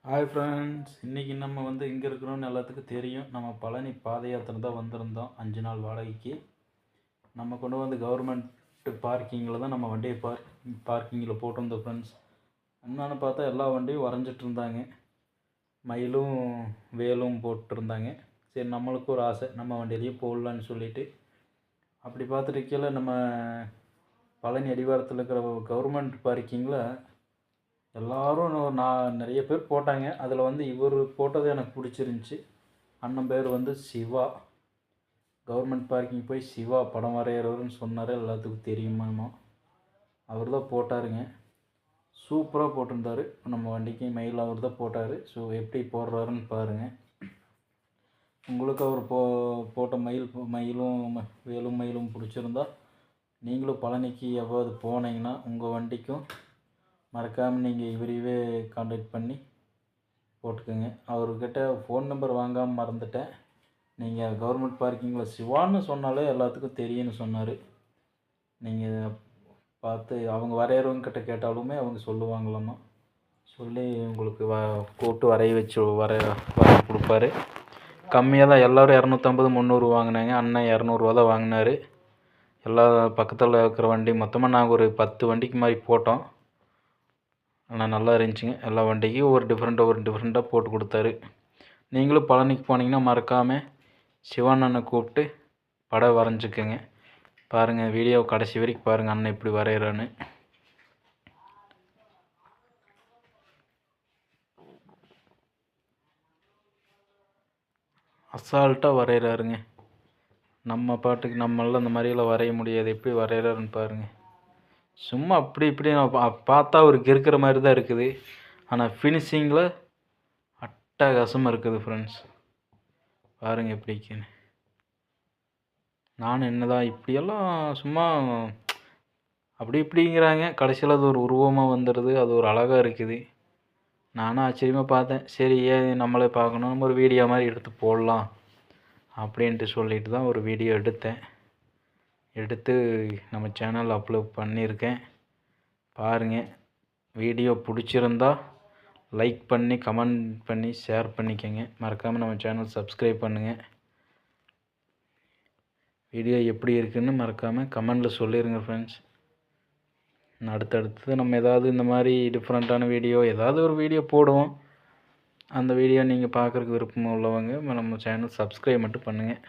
Hi friends, இன்றைக்கி நம்ம இங்கே இருக்கிறோன்னு எல்லாத்துக்கும் தெரியும். நம்ம பழனி பாத யாத்திரை தான் வந்திருந்தோம் 5 நாள் வாடகைக்கு. நம்ம கொண்டு கவர்மெண்ட் பார்க்கிங்கில் தான் நம்ம வண்டியை பார்க்கிங்கில் போட்டிருந்தோம் ஃப்ரெண்ட்ஸ். என்னன்னு பார்த்தா எல்லா வண்டியும் வரைஞ்சிட்டு இருந்தாங்க, மயிலும் வேலும் போட்டிருந்தாங்க. சரி, நம்மளுக்கு ஒரு ஆசை நம்ம வண்டியிலேயே போடலான்னு சொல்லிட்டு அப்படி பார்த்துட்டு நம்ம பழனி அடிவாரத்தில் இருக்கிற கவர்மெண்ட் பார்க்கிங்கில் எல்லோரும் நான் நிறைய பேர் போட்டாங்க. அதில் இவர் போட்டது எனக்கு பிடிச்சிருந்துச்சி. அண்ணன் பேர் சிவா. கவர்மெண்ட் பார்க்கிங் போய் சிவா படம் வரைகிறவருன்னு சொன்னார், எல்லாத்துக்கும் தெரியுமாமா. அவர் தான் போட்டாருங்க, சூப்பராக போட்டிருந்தார். நம்ம வண்டிக்கு மயில் அவர் தான் போட்டார். ஸோ எப்படி போடுறாருன்னு பாருங்கள். உங்களுக்கு அவர் போட்ட மயிலும் வேலும் பிடிச்சிருந்தா நீங்களும் பழனிக்கு எவ்வாறு போனீங்கன்னா உங்கள் வண்டிக்கும் மறக்காமல் நீங்கள் இவரையே காண்டாக்ட் பண்ணி போட்டுக்கோங்க. அவர்கிட்ட ஃபோன் நம்பர் வாங்காமல் மறந்துட்டேன். நீங்கள் கவர்மெண்ட் பார்க்கிங்கில் சிவான்னு சொன்னாலே எல்லாத்துக்கும் தெரியும்னு சொன்னார். நீங்கள் பார்த்து அவங்க வரைகிறவங்கிட்ட கேட்டாலுமே அவங்க சொல்லுவாங்களாம்மா. சொல்லி உங்களுக்கு கூப்பிட்டு வரைய வச்சு வர கொடுப்பாரு. கம்மியாக தான், எல்லோரும் 250 300 வாங்கினாங்க. அண்ணன் 200 தான் வாங்கினார். எல்லா பக்கத்தில் இருக்கிற வண்டி மொத்தமாக நாங்கள் ஒரு 10 வண்டிக்கு மாதிரி போட்டோம். ஆனால் நல்லா இருந்துச்சுங்க. எல்லா வண்டிக்கும் ஒரு டிஃப்ரெண்ட்டாக போட்டு கொடுத்தாரு. நீங்களும் பழனிக்கு போனீங்கன்னா மறக்காமல் சிவானண்ணனை கூப்பிட்டு படம் வரைஞ்சிக்கோங்க. பாருங்கள், வீடியோ கடைசி வரைக்கும் பாருங்கள், அண்ணன் இப்படி வரைகிறான்னு. அசால்ட்டாக வரைகிறாருங்க. நம்ம பாட்டுக்கு நம்மளால் அந்த மாதிரியெல்லாம் வரைய முடியாது. எப்படி வரைகிறாருன்னு பாருங்கள். சும்மா அப்படி இப்படி பார்த்தா அவருக்கு இருக்கிற மாதிரி தான் இருக்குது. ஆனால் ஃபினிஷிங்கில் அட்டகாசமாக இருக்குது ஃப்ரெண்ட்ஸ். பாருங்கள் எப்படிக்குன்னு. நான் என்னதான் இப்படியெல்லாம் சும்மா அப்படி இப்படிங்கிறாங்க, கடைசியில் அது ஒரு உருவமாக வந்துடுது. அது ஒரு அழகாக இருக்குது. நானும் ஆச்சரியமாக பார்த்தேன். சரி, ஏன் நம்மளே பார்க்கணும், நம்ம ஒரு வீடியோ மாதிரி எடுத்து போடலாம் அப்படின்ட்டு சொல்லிட்டு தான் ஒரு வீடியோ எடுத்து நம்ம சேனல் அப்லோட் பண்ணியிருக்கேன். பாருங்கள், வீடியோ பிடிச்சிருந்தா லைக் பண்ணி கமெண்ட் பண்ணி ஷேர் பண்ணிக்கோங்க. மறக்காமல் நம்ம சேனல் சப்ஸ்கிரைப் பண்ணுங்கள். வீடியோ எப்படி இருக்குதுன்னு மறக்காமல் கமெண்டில் சொல்லிடுங்க ஃப்ரெண்ட்ஸ். அடுத்தடுத்து நம்ம ஏதாவது இந்த மாதிரி டிஃப்ரெண்ட்டான வீடியோ ஏதாவது ஒரு வீடியோ போடுவோம். அந்த வீடியோ நீங்கள் பார்க்குறதுக்கு விருப்பம் உள்ளவங்க நம்ம சேனல் சப்ஸ்கிரைப் மட்டும் பண்ணுங்கள்.